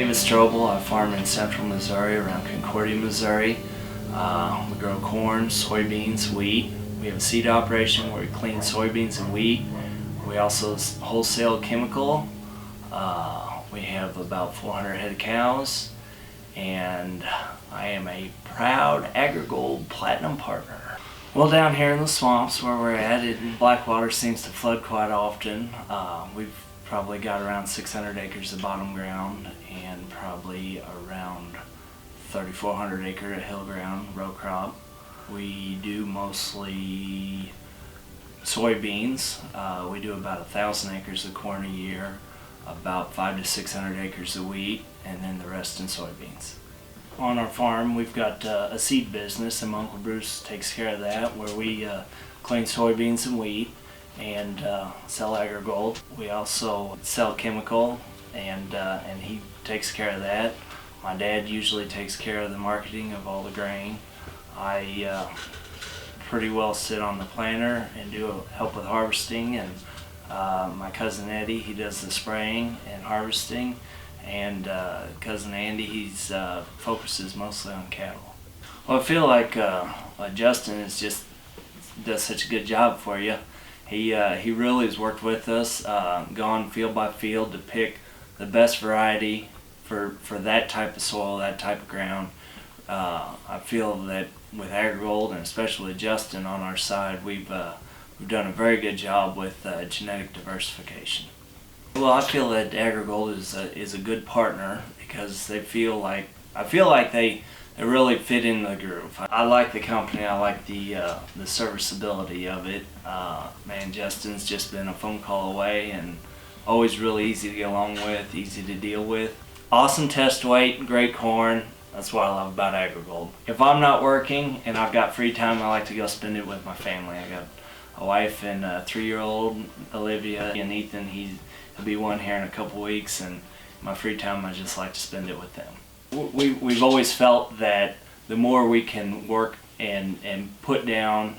name is Strobel. I farm in central Missouri, around Concordia, Missouri. We grow corn, soybeans, wheat. We have a seed operation where we clean soybeans and wheat. We also wholesale chemical. We have about 400 head of cows, and I am a proud AgriGold Platinum partner. Well, down here in the swamps where we're at, Blackwater seems to flood quite often. We've probably got around 600 acres of bottom ground and probably around 3,400 acre of hill ground row crop. We do mostly soybeans. We do about 1,000 acres of corn a year, about 500 to 600 acres of wheat, and then the rest in soybeans. On our farm, we've got a seed business, and my Uncle Bruce takes care of that, where we clean soybeans and wheat and sell AgriGold. We also sell chemical, and he takes care of that. My dad usually takes care of the marketing of all the grain. I pretty well sit on the planter and do help with harvesting, and my cousin Eddie, he does the spraying and harvesting, and cousin Andy, he's focuses mostly on cattle. Well, I feel like Justin does such a good job for you. He really has worked with us, gone field by field to pick the best variety for that type of soil, that type of ground. I feel that with AgriGold, and especially Justin on our side, we've done a very good job with genetic diversification. Well, I feel that AgriGold is a good partner because I feel like they really fit in the groove. I like the company. I like the serviceability of it. Man, Justin's just been a phone call away, and always really easy to get along with, easy to deal with. Awesome test weight, great corn. That's what I love about AgriGold. If I'm not working and I've got free time, I like to go spend it with my family. I got a wife and a 3-year-old, Olivia, and Ethan. He'll be one here in a couple weeks, and my free time I just like to spend it with them. We've always felt that the more we can work and put down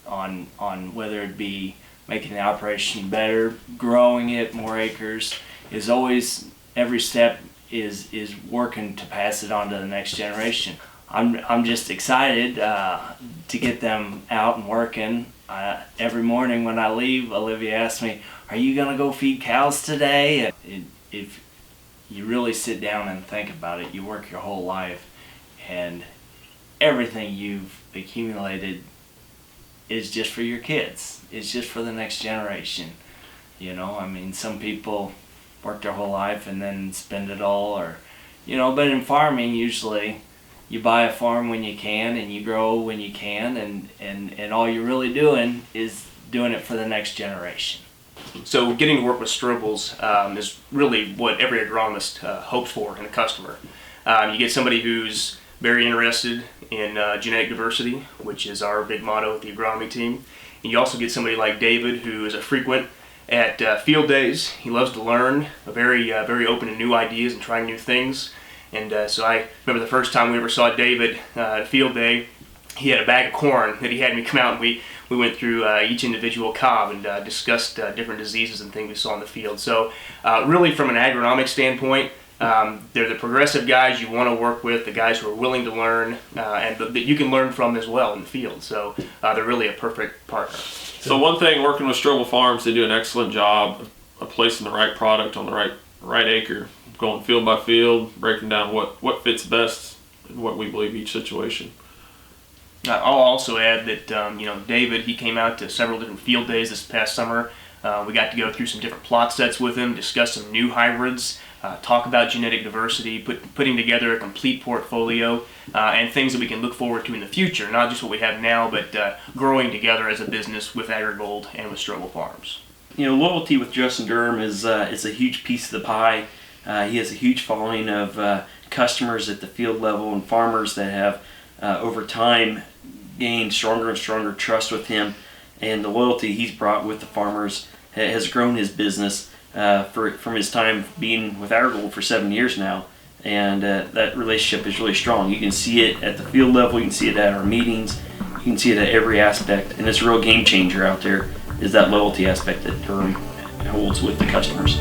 on whether it be making the operation better, growing it, more acres, is always every step is working to pass it on to the next generation. I'm just excited to get them out and working. Every morning when I leave, Olivia asks me, "Are you gonna go feed cows today?" If you really sit down and think about it, you work your whole life, and everything you've accumulated is just for your kids. It's just for the next generation. You know, I mean, some people work their whole life and then spend it all, or, you know, but in farming, usually you buy a farm when you can and you grow when you can, and all you're really doing is doing it for the next generation. So getting to work with Strobels is really what every agronomist hopes for in a customer. You get somebody who's very interested in genetic diversity, which is our big motto at the agronomy team. And you also get somebody like David, who is a frequent at field days. He loves to learn, very open to new ideas and trying new things. And so I remember the first time we ever saw David at a field day, he had a bag of corn that he had me come out, and we went through each individual cob and discussed different diseases and things we saw in the field. So really from an agronomic standpoint, they're the progressive guys you want to work with, the guys who are willing to learn and that you can learn from as well in the field. So they're really a perfect partner. So one thing, working with Strobel Farms, they do an excellent job of placing the right product on the right acre, going field by field, breaking down what fits best in what we believe each situation. I'll also add that David, he came out to several different field days this past summer. We got to go through some different plot sets with him, discuss some new hybrids, talk about genetic diversity, putting together a complete portfolio, and things that we can look forward to in the future, not just what we have now, but growing together as a business with AgriGold and with Strobel Farms. You know, loyalty with Justin Durham is a huge piece of the pie. He has a huge following of customers at the field level and farmers that have over time gained stronger and stronger trust with him, and the loyalty he's brought with the farmers has grown his business from his time being with AgriGold for 7 years now, and that relationship is really strong. You can see it at the field level, you can see it at our meetings, you can see it at every aspect, and it's a real game changer out there, is that loyalty aspect that Durham holds with the customers.